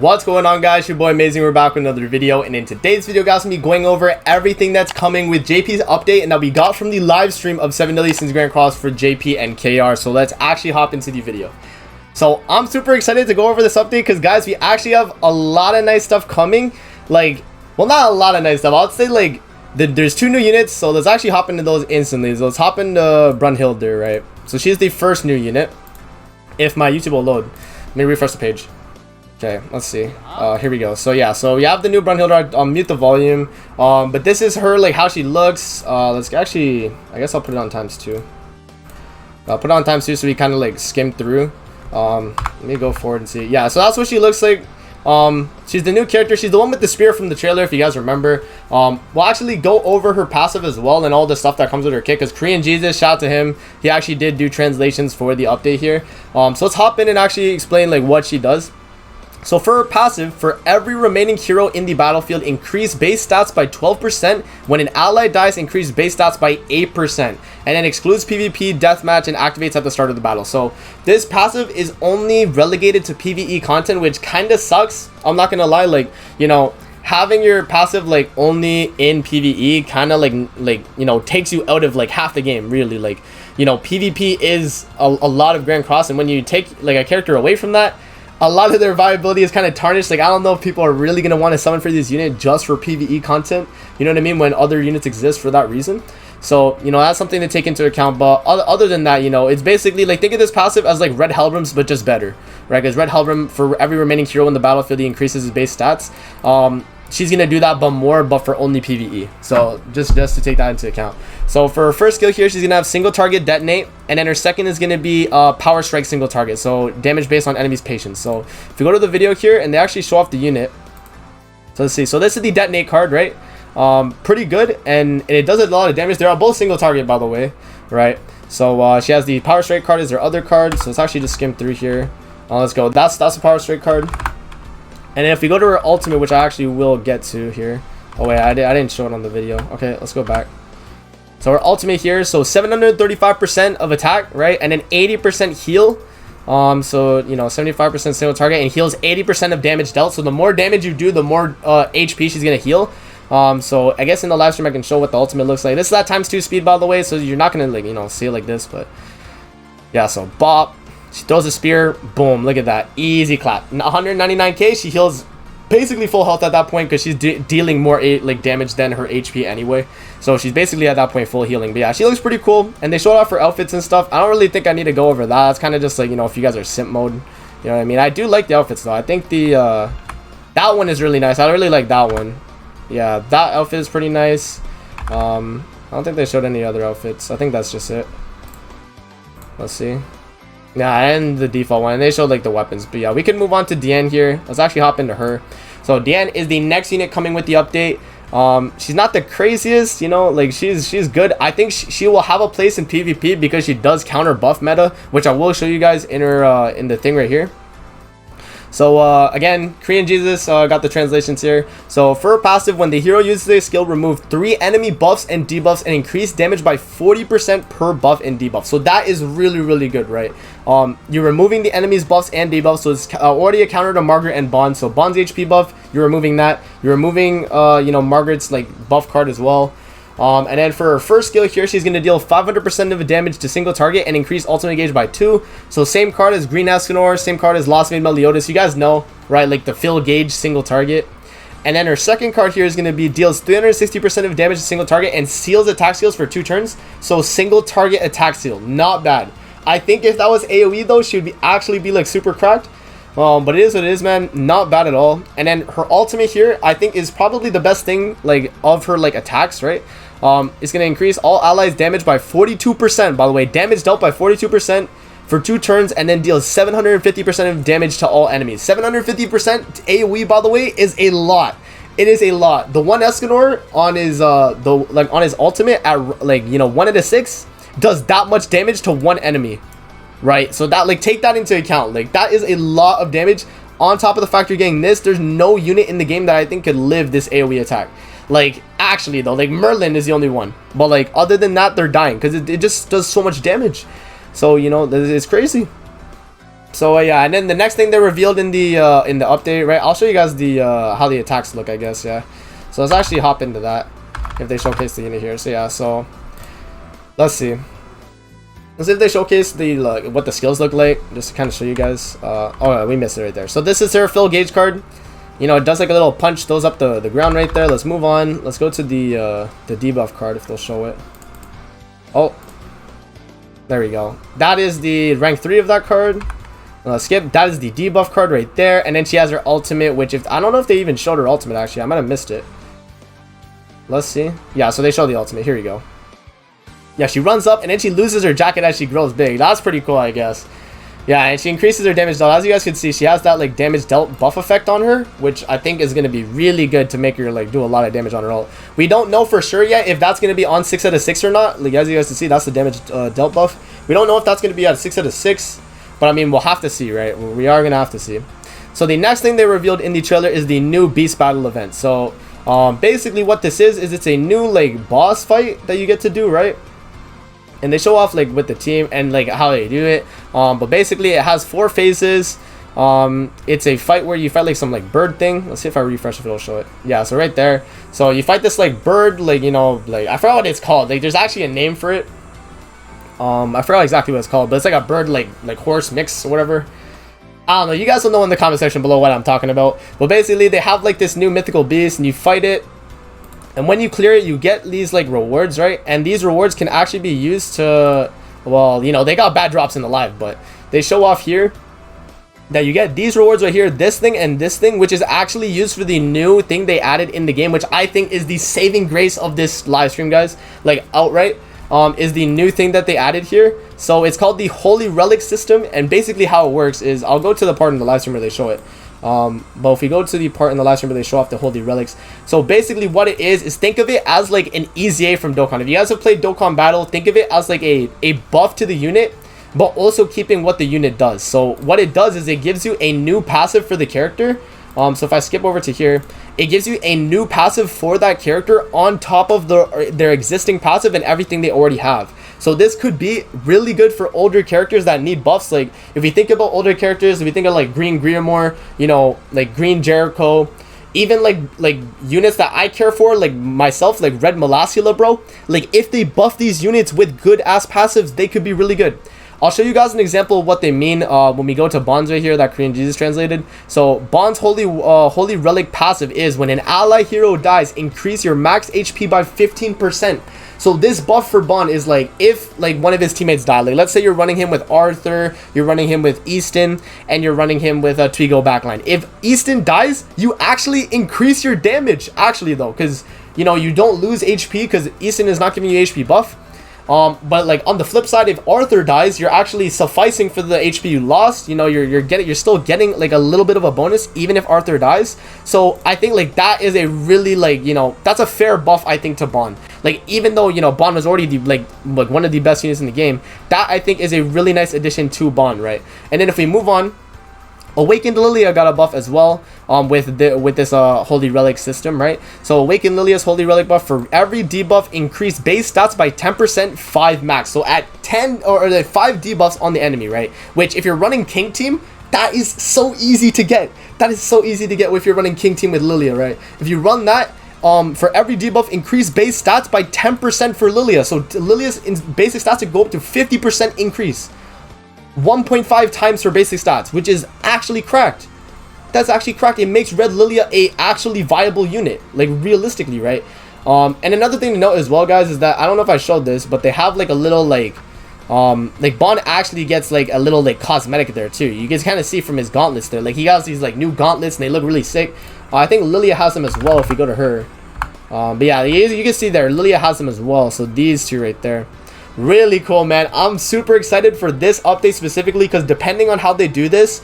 What's going on, guys? Your boy Amazing. We're back with another video, and in today's video, guys, I'm gonna be going over everything that's coming with JP's update and that we got from the live stream of 7 Daily Since Grand Cross for JP and KR. So let's actually hop into the video. So I'm super excited to go over this update because, guys, we actually have a lot of nice stuff coming. Like, well, not a lot of nice stuff. I'll say like there's 2 new units, so let's actually hop into those instantly. So let's hop into Brunthilder, right? So she's the first new unit. If my YouTube will load, let me refresh the page. Okay, let's see. Here we go. So yeah, so you have the new Brunthilder. I'll mute the volume. But this is her, like, how she looks. Let's actually, I guess I'll put it on ×2. I'll put it on ×2 so we kind of like skim through. Let me go forward and see. Yeah, so that's what she looks like. She's the new character. She's the one with the spear from the trailer, if you guys remember. We'll actually go over her passive as well and all the stuff that comes with her kit, because Korean Jesus, shout out to him, he actually did do translations for the update here. So let's hop in and actually explain like what she does. So for her passive, for every remaining hero in the battlefield, increase base stats by 12%. When an ally dies, increase base stats by 8%. And then excludes PvP, deathmatch, and activates at the start of the battle. So this passive is only relegated to PvE content, which kind of sucks. I'm not going to lie, like, you know, having your passive like only in PvE kind of like you know, takes you out of like half the game, really. Like, you know, PvP is a lot of Grand Cross, and when you take like a character away from that, a lot of their viability is kind of tarnished. Like, I don't know if people are really going to want to summon for this unit just for PvE content, you know what I mean, when other units exist for that reason. So, you know, that's something to take into account. But other than that, you know, it's basically like, think of this passive as like Red Helbrum's, but just better, right? Because Red Helbrum, for every remaining hero in the battlefield, he increases his base stats. She's gonna do that, but more, but for only PvE. So just to take that into account. So for her first skill here, she's gonna have single target detonate, and then her second is gonna be power strike single target, so damage based on enemy's patience. So if you go to the video here, and they actually show off the unit. So let's see. So this is the detonate card, right? Pretty good, and it does a lot of damage. They are both single target, by the way, right? So she has the power strike card as her other card. So let's actually just skim through here. Let's go. That's the power strike card. And then if we go to her ultimate, which I actually will get to here. Oh wait, I didn't show it on the video. Okay, let's go back. So her ultimate here, so 735% of attack, right? And then 80% heal. So, you know, 75% single target, and heals 80% of damage dealt. So the more damage you do, the more HP she's gonna heal. So I guess in the live stream I can show what the ultimate looks like. This is that ×2 speed, by the way, so you're not gonna, like, you know, see it like this, but yeah. So bop. She throws a spear, boom, look at that, easy clap. 199k, she heals basically full health at that point, because she's dealing more like damage than her HP anyway. So she's basically at that point full healing. But yeah, she looks pretty cool, and they showed off her outfits and stuff. I don't really think I need to go over that. It's kind of just like, you know, if you guys are simp mode, you know what I mean. I do like the outfits though. I think the that one is really nice. I really like that one. Yeah, that outfit is pretty nice. I don't think they showed any other outfits. I think that's just it. Let's see. Yeah, and the default one. And they showed like the weapons. But yeah, we can move on to Diane here. Let's actually hop into her. So Diane is the next unit coming with the update. She's not the craziest, you know, like she's good. I think she will have a place in PvP because she does counter buff meta, which I will show you guys in her in the thing right here. So again, Korean Jesus got the translations here. So for her passive, when the hero uses their skill, remove 3 enemy buffs and debuffs and increase damage by 40% per buff and debuff. So that is really, really good, right? You're removing the enemy's buffs and debuffs, so it's already a counter to Margaret and Bond. So Bond's HP buff, you're removing that. You're removing you know, Margaret's like buff card as well. And then for her first skill here, she's going to deal 500% of the damage to single target and increase ultimate gauge by 2. So same card as Green Escanor, same card as Lost Maid Meliodas. You guys know, right? Like the fill gauge single target. And then her second card here is going to be deals 360% of damage to single target and seals attack seals for 2 turns. So single target attack seal, not bad. I think if that was AoE though, she would actually be like super cracked. But it is what it is, man. Not bad at all. And then her ultimate here, I think, is probably the best thing like of her like attacks, right? It's going to increase all allies damage by 42%, by the way. Damage dealt by 42% for 2 turns, and then deals 750% of damage to all enemies. 750% AoE, by the way, is a lot. It is a lot. The one Escanor on his on his ultimate at, like, you know, 1 out of 6 does that much damage to 1 enemy, right? So that, like, take that into account. Like, that is a lot of damage. On top of the fact you're getting this, there's no unit in the game that I think could live this AoE attack. Like, actually though, like Merlin is the only one, but like other than that, they're dying because it just does so much damage. So, you know, it's crazy. So yeah, and then the next thing they revealed in the update, right? I'll show you guys the how the attacks look, I guess. Yeah. So let's actually hop into that if they showcase the unit here. So yeah, so let's see. Let's see if they showcase the what the skills look like, just to kind of show you guys. Oh yeah, we missed it right there. So this is their fill gauge card. You know, it does like a little punch, throws up the ground right there. Let's move on. Let's go to the debuff card if they'll show it. Oh, there we go. That is the rank 3 of that card. Skip. That is the debuff card right there, and then she has her ultimate, which I don't know if they even showed her ultimate. Actually, I might have missed it. Let's see. Yeah, so they show the ultimate. Here we go. Yeah, she runs up and then she loses her jacket as she grows big. That's pretty cool, I guess. Yeah, and she increases her damage dealt. As you guys can see, she has that like damage dealt buff effect on her, which I think is going to be really good to make her like do a lot of damage on her ult. We don't know for sure yet if that's going to be on 6 out of 6 or not. Like as you guys can see, that's the damage dealt buff. We don't know if that's going to be at 6 out of 6, but I mean we'll have to see, right? We are going to have to see. So the next thing they revealed in the trailer is the new Beast Battle event. So basically what this is it's a new like boss fight that you get to do, right? And they show off like with the team and like how they do it. But basically it has 4 phases. It's a fight where you fight like some like bird thing. Let's see if I refresh if it'll show it. Yeah, so right there. So you fight this like bird, like, you know, like I forgot what it's called. Like there's actually a name for it. I forgot exactly what it's called, but it's like a bird like horse mix or whatever. I don't know. You guys will know in the comment section below what I'm talking about. But basically they have like this new mythical beast and you fight it. And when you clear it, you get these like rewards, right? And these rewards can actually be used to, well, you know, they got bad drops in the live, but they show off here that you get these rewards right here, this thing and this thing, which is actually used for the new thing they added in the game, which I think is the saving grace of this live stream, guys. Like outright, is the new thing that they added here. So it's called the Holy Relic system, and basically how it works is, I'll go to the part in the live stream where they show it. But if we go to the part in the live stream where they show off the Holy Relics, so basically what it is think of it as like an EZA from Dokkan. If you guys have played Dokkan Battle, think of it as like a buff to the unit, but also keeping what the unit does. So what it does is it gives you a new passive for the character. So if I skip over to here, it gives you a new passive for that character on top of their existing passive and everything they already have. So this could be really good for older characters that need buffs. Like if we think about older characters, if we think of like Green Grimmore, you know, like Green Jericho, even like units that I care for, like myself, like Red Molassula, bro. Like if they buff these units with good ass passives, they could be really good. I'll show you guys an example of what they mean when we go to Bond's right here, that Korean Jesus translated. So Bond's Holy Relic passive is when an ally hero dies, increase your max HP by 15%. So this buff for Bond is like if like one of his teammates die, like let's say you're running him with Arthur, you're running him with Easton, and you're running him with a Twigo backline. If Easton dies, you actually increase your damage, actually though, because you know you don't lose HP because Easton is not giving you HP buff. But like on the flip side, if Arthur dies, you're actually sufficing for the HP you lost. You know, you're still getting like a little bit of a bonus even if Arthur dies. So I think like that is a really like, you know, that's a fair buff I think to Bond. Like even though, you know, Bond was already like one of the best units in the game, that I think is a really nice addition to Bond, right? And then if we move on, Awakened Lilia got a buff as well with this Holy Relic system, right? So Awakened Lilia's Holy Relic buff, for every debuff increase base stats by 10%, 5 max. So at 10 or like 5 debuffs on the enemy, right? Which if you're running King Team, that is so easy to get. That is so easy to get if you're running King Team with Lilia, right? If you run that, for every debuff, increase base stats by 10% for Lilia. So Lilia's basic stats to go up to 50% increase. 1.5 times her basic stats, which is actually cracked. That's actually cracked. It makes Red Lilia a actually viable unit, like realistically, right? And another thing to note as well, guys, is that I don't know if I showed this, but they have like a little like Bond actually gets like a little like cosmetic there too. You can kind of see from his gauntlets there, like he has these like new gauntlets and they look really sick. I think Lilia has them as well if we go to her. But yeah, you can see there Lilia has them as well. So these two right there. Really cool, man. I'm super excited for this update specifically because depending on how they do this,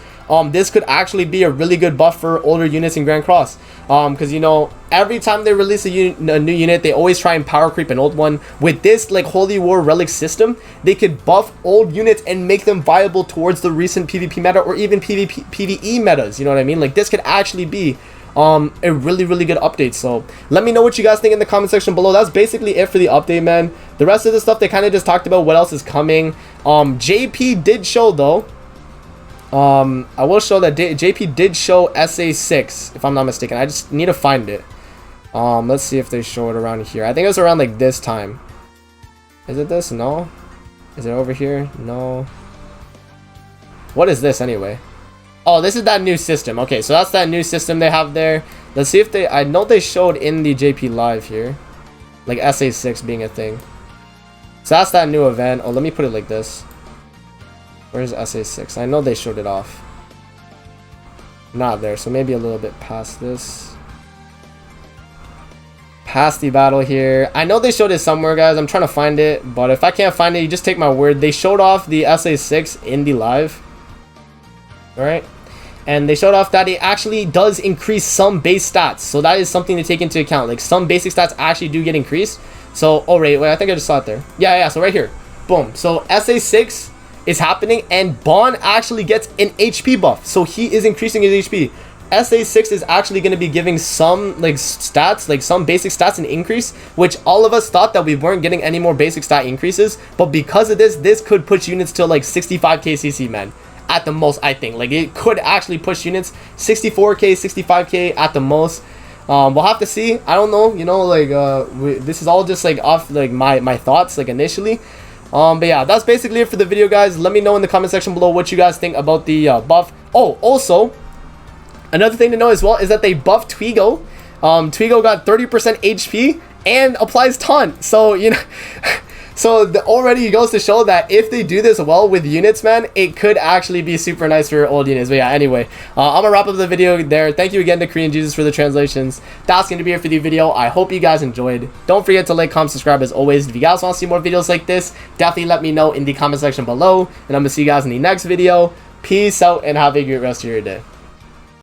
this could actually be a really good buff for older units in Grand Cross. Because, you know, every time they release a new unit, they always try and power creep an old one. With this, like, Holy War Relic system, they could buff old units and make them viable towards the recent PvP meta or even PvE metas. You know what I mean? Like, this could actually be a really good update. So let me know what you guys think in the comment section below. That's basically it for the update, man. The rest of the stuff they kind of just talked about what else is coming. JP did show though I will show that JP did show SA6, if I'm not mistaken. I just need to find it. Let's see if they show it around here. I think it was around like this time. Is it this? No. Is it over here? No. What is this anyway? Oh, this is that new system. Okay, so that's that new system they have there. Let's see if they... I know they showed in the JP Live here, like SA6 being a thing. So that's that new event. Oh, let me put it like this. Where's SA6? I know they showed it off. Not there, so maybe a little bit past this. Past the battle here. I know they showed it somewhere, guys. I'm trying to find it, but if I can't find it, you just take my word. They showed off the SA6 in the live. Alright? And they showed off that it actually does increase some base stats. So that is something to take into account. Like, some basic stats actually do get increased. So, oh, wait, I think I just saw it there. Yeah, so right here. Boom. So, SA6 is happening, and Bond actually gets an HP buff, so he is increasing his HP. SA6 is actually going to be giving some like stats, like some basic stats an increase, which all of us thought that we weren't getting any more basic stat increases, but because of this could push units to like 65k CC, man, at the most. I think like it could actually push units 64k, 65k at the most. We'll have to see. I don't know, you know, like this is all just like off like my thoughts like initially. But yeah, that's basically it for the video, guys. Let me know in the comment section below what you guys think about the buff. Oh, also, another thing to know as well is that they buffed Twigo. Twigo got 30% HP and applies taunt. So, you know, so already goes to show that if they do this well with units, man, it could actually be super nice for your old units. But yeah, anyway, I'm gonna wrap up the video there. Thank you again to Korean Jesus for the translations. That's gonna be it for the video. I hope you guys enjoyed. Don't forget to like, comment, subscribe as always. If you guys want to see more videos like this, definitely let me know in the comment section below, and I'm gonna see you guys in the next video. Peace out and have a great rest of your day.